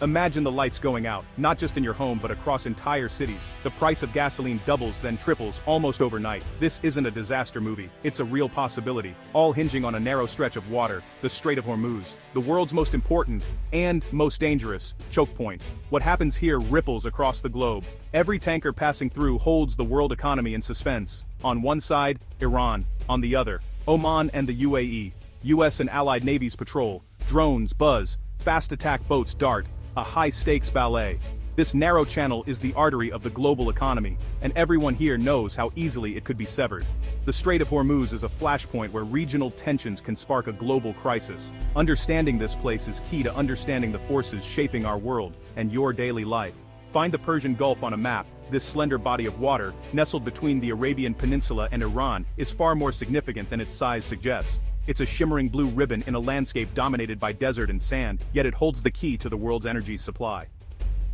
Imagine the lights going out, not just in your home but across entire cities. The price of gasoline doubles then triples almost overnight. This isn't a disaster movie, it's a real possibility, all hinging on a narrow stretch of water, the Strait of Hormuz, the world's most important and most dangerous choke point. What happens here ripples across the globe. Every tanker passing through holds the world economy in suspense. On one side, Iran. On the other, Oman and the UAE. US and allied navies patrol, drones buzz, fast attack boats dart, a high-stakes ballet. This narrow channel is the artery of the global economy, and everyone here knows how easily it could be severed. The Strait of Hormuz is a flashpoint where regional tensions can spark a global crisis. Understanding this place is key to understanding the forces shaping our world and your daily life. Find the Persian Gulf on a map. This slender body of water, nestled between the Arabian Peninsula and Iran, is far more significant than its size suggests. It's a shimmering blue ribbon in a landscape dominated by desert and sand, yet it holds the key to the world's energy supply.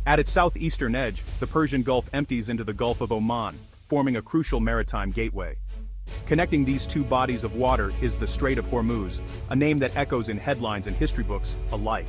At its southeastern edge, the Persian Gulf empties into the Gulf of Oman, forming a crucial maritime gateway. Connecting these two bodies of water is the Strait of Hormuz, a name that echoes in headlines and history books alike.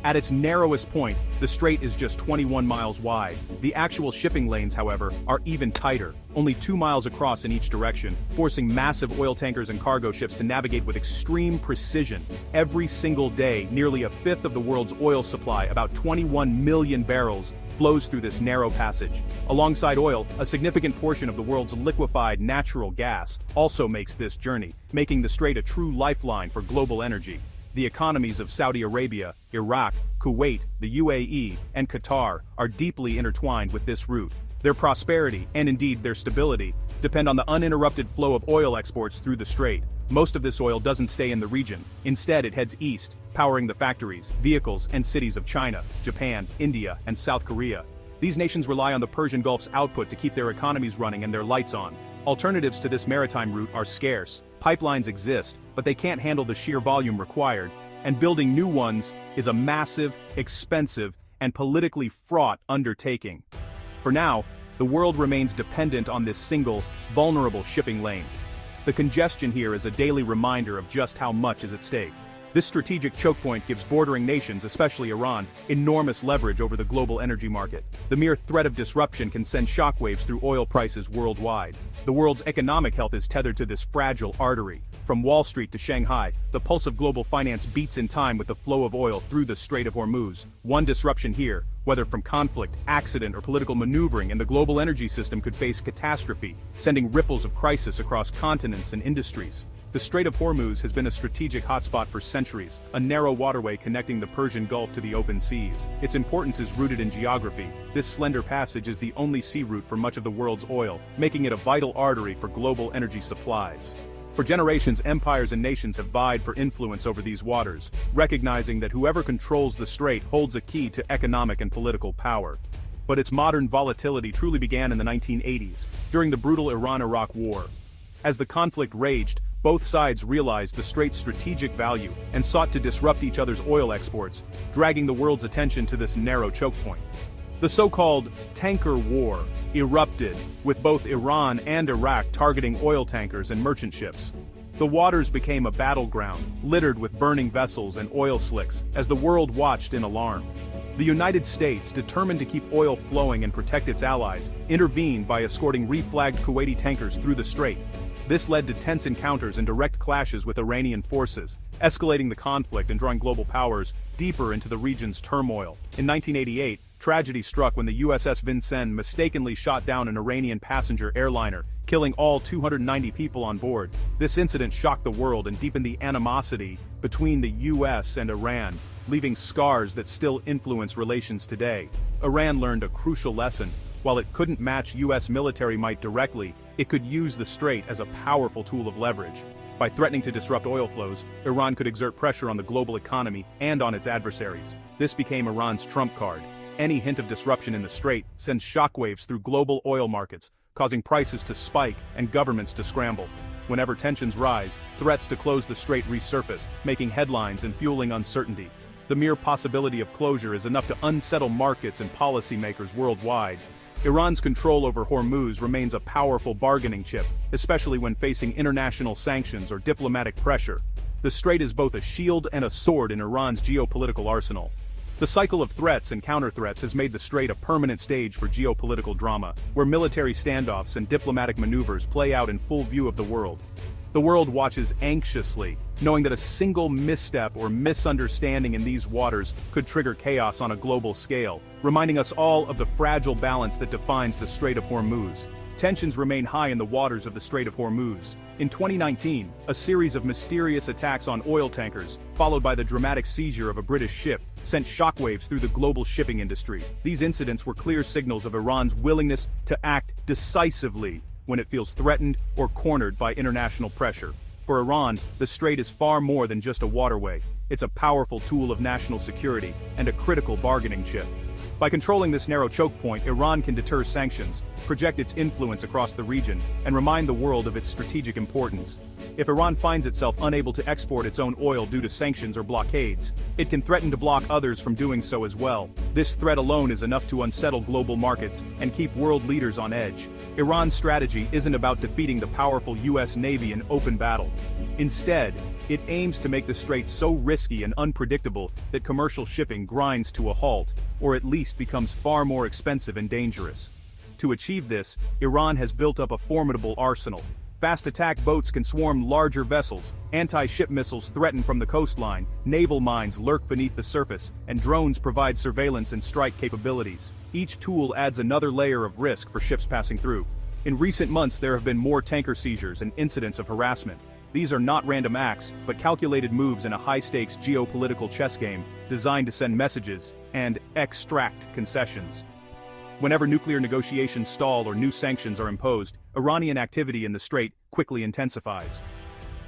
At its narrowest point, the strait is just 21 miles wide. The actual shipping lanes, however, are even tighter, only 2 miles across in each direction, forcing massive oil tankers and cargo ships to navigate with extreme precision. Every single day, nearly a fifth of the world's oil supply, about 21 million barrels, flows through this narrow passage. Alongside oil, a significant portion of the world's liquefied natural gas also makes this journey, making the strait a true lifeline for global energy. The economies of Saudi Arabia, Iraq, Kuwait, the UAE, and Qatar are deeply intertwined with this route. Their prosperity, and indeed their stability, depend on the uninterrupted flow of oil exports through the strait. Most of this oil doesn't stay in the region. Instead, it heads east, powering the factories, vehicles, and cities of China, Japan, India, and South Korea. These nations rely on the Persian Gulf's output to keep their economies running and their lights on. Alternatives to this maritime route are scarce. Pipelines exist, but they can't handle the sheer volume required, and building new ones is a massive, expensive, and politically fraught undertaking. For now, the world remains dependent on this single, vulnerable shipping lane. The congestion here is a daily reminder of just how much is at stake. This strategic choke point gives bordering nations, especially Iran, enormous leverage over the global energy market. The mere threat of disruption can send shockwaves through oil prices worldwide. The world's economic health is tethered to this fragile artery. From Wall Street to Shanghai, the pulse of global finance beats in time with the flow of oil through the Strait of Hormuz. One disruption here, whether from conflict, accident, or political maneuvering, and the global energy system could face catastrophe, sending ripples of crisis across continents and industries. The Strait of Hormuz has been a strategic hotspot for centuries, a narrow waterway connecting the Persian Gulf to the open seas. Its importance is rooted in geography. This slender passage is the only sea route for much of the world's oil, making it a vital artery for global energy supplies. For generations, empires and nations have vied for influence over these waters, recognizing that whoever controls the strait holds a key to economic and political power. But its modern volatility truly began in the 1980s, during the brutal Iran-Iraq War. As the conflict raged, both sides realized the strait's strategic value and sought to disrupt each other's oil exports, dragging the world's attention to this narrow choke point. The so-called tanker war erupted, with both Iran and Iraq targeting oil tankers and merchant ships. The waters became a battleground, littered with burning vessels and oil slicks, as the world watched in alarm. The United States, determined to keep oil flowing and protect its allies, intervened by escorting reflagged Kuwaiti tankers through the strait. This led to tense encounters and direct clashes with Iranian forces, escalating the conflict and drawing global powers deeper into the region's turmoil. In 1988, tragedy struck when the USS Vincennes mistakenly shot down an Iranian passenger airliner, killing all 290 people on board. This incident shocked the world and deepened the animosity between the US and Iran, leaving scars that still influence relations today. Iran learned a crucial lesson. While it couldn't match US military might directly, it could use the strait as a powerful tool of leverage. By threatening to disrupt oil flows, Iran could exert pressure on the global economy and on its adversaries. This became Iran's trump card. Any hint of disruption in the strait sends shockwaves through global oil markets, causing prices to spike and governments to scramble. Whenever tensions rise, threats to close the strait resurface, making headlines and fueling uncertainty. The mere possibility of closure is enough to unsettle markets and policymakers worldwide. Iran's control over Hormuz remains a powerful bargaining chip, especially when facing international sanctions or diplomatic pressure. The strait is both a shield and a sword in Iran's geopolitical arsenal. The cycle of threats and counter-threats has made the Strait a permanent stage for geopolitical drama, where military standoffs and diplomatic maneuvers play out in full view of the world. The world watches anxiously, knowing that a single misstep or misunderstanding in these waters could trigger chaos on a global scale, reminding us all of the fragile balance that defines the Strait of Hormuz. Tensions remain high in the waters of the Strait of Hormuz. In 2019, a series of mysterious attacks on oil tankers, followed by the dramatic seizure of a British ship, sent shockwaves through the global shipping industry. These incidents were clear signals of Iran's willingness to act decisively when it feels threatened or cornered by international pressure. For Iran, the Strait is far more than just a waterway. It's a powerful tool of national security and a critical bargaining chip. By controlling this narrow choke point, Iran can deter sanctions, project its influence across the region, and remind the world of its strategic importance. If Iran finds itself unable to export its own oil due to sanctions or blockades, it can threaten to block others from doing so as well. This threat alone is enough to unsettle global markets and keep world leaders on edge. Iran's strategy isn't about defeating the powerful US Navy in open battle. Instead, it aims to make the Strait so risky and unpredictable that commercial shipping grinds to a halt, or at least becomes far more expensive and dangerous. To achieve this, Iran has built up a formidable arsenal. Fast attack boats can swarm larger vessels, anti-ship missiles threaten from the coastline, naval mines lurk beneath the surface, and drones provide surveillance and strike capabilities. Each tool adds another layer of risk for ships passing through. In recent months, there have been more tanker seizures and incidents of harassment. These are not random acts, but calculated moves in a high-stakes geopolitical chess game designed to send messages and extract concessions. Whenever nuclear negotiations stall or new sanctions are imposed, Iranian activity in the Strait quickly intensifies.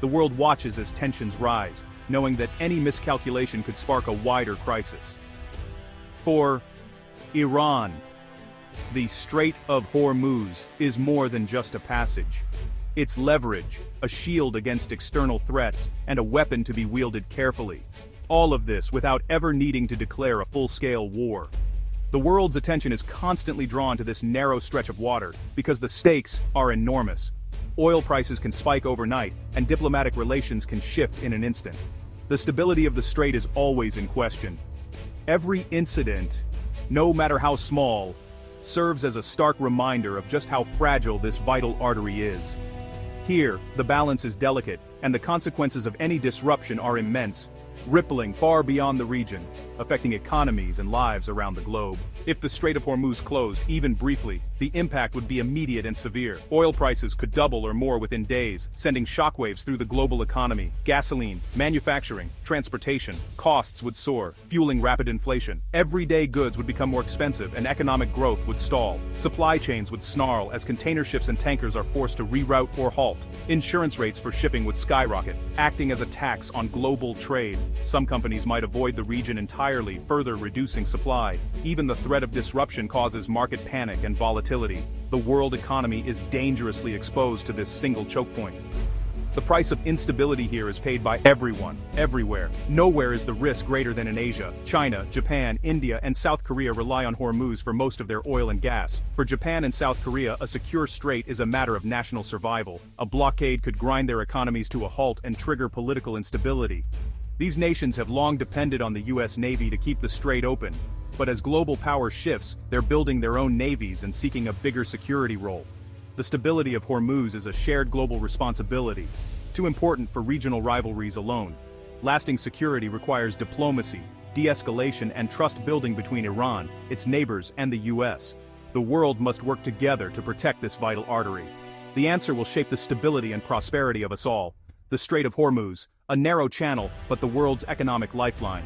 The world watches as tensions rise, knowing that any miscalculation could spark a wider crisis. For Iran, the Strait of Hormuz is more than just a passage. It's leverage, a shield against external threats, and a weapon to be wielded carefully. All of this without ever needing to declare a full-scale war. The world's attention is constantly drawn to this narrow stretch of water because the stakes are enormous. Oil prices can spike overnight, and diplomatic relations can shift in an instant. The stability of the Strait is always in question. Every incident, no matter how small, serves as a stark reminder of just how fragile this vital artery is. Here, the balance is delicate, and the consequences of any disruption are immense, rippling far beyond the region, affecting economies and lives around the globe. If the Strait of Hormuz closed, even briefly, the impact would be immediate and severe. Oil prices could double or more within days, sending shockwaves through the global economy. Gasoline, manufacturing, transportation, costs would soar, fueling rapid inflation. Everyday goods would become more expensive and economic growth would stall. Supply chains would snarl as container ships and tankers are forced to reroute or halt. Insurance rates for shipping would skyrocket, acting as a tax on global trade. Some companies might avoid the region entirely, further reducing supply. Even the threat of disruption causes market panic and volatility. The world economy is dangerously exposed to this single choke point. The price of instability here is paid by everyone, everywhere. Nowhere is the risk greater than in Asia. China, Japan, India, and South Korea rely on Hormuz for most of their oil and gas. For Japan and South Korea, a secure strait is a matter of national survival. A blockade could grind their economies to a halt and trigger political instability. These nations have long depended on the US Navy to keep the strait open, but as global power shifts, they're building their own navies and seeking a bigger security role. The stability of Hormuz is a shared global responsibility, too important for regional rivalries alone. Lasting security requires diplomacy, de-escalation, and trust building between Iran, its neighbors, and the US. The world must work together to protect this vital artery. The answer will shape the stability and prosperity of us all. The Strait of Hormuz, a narrow channel, but the world's economic lifeline.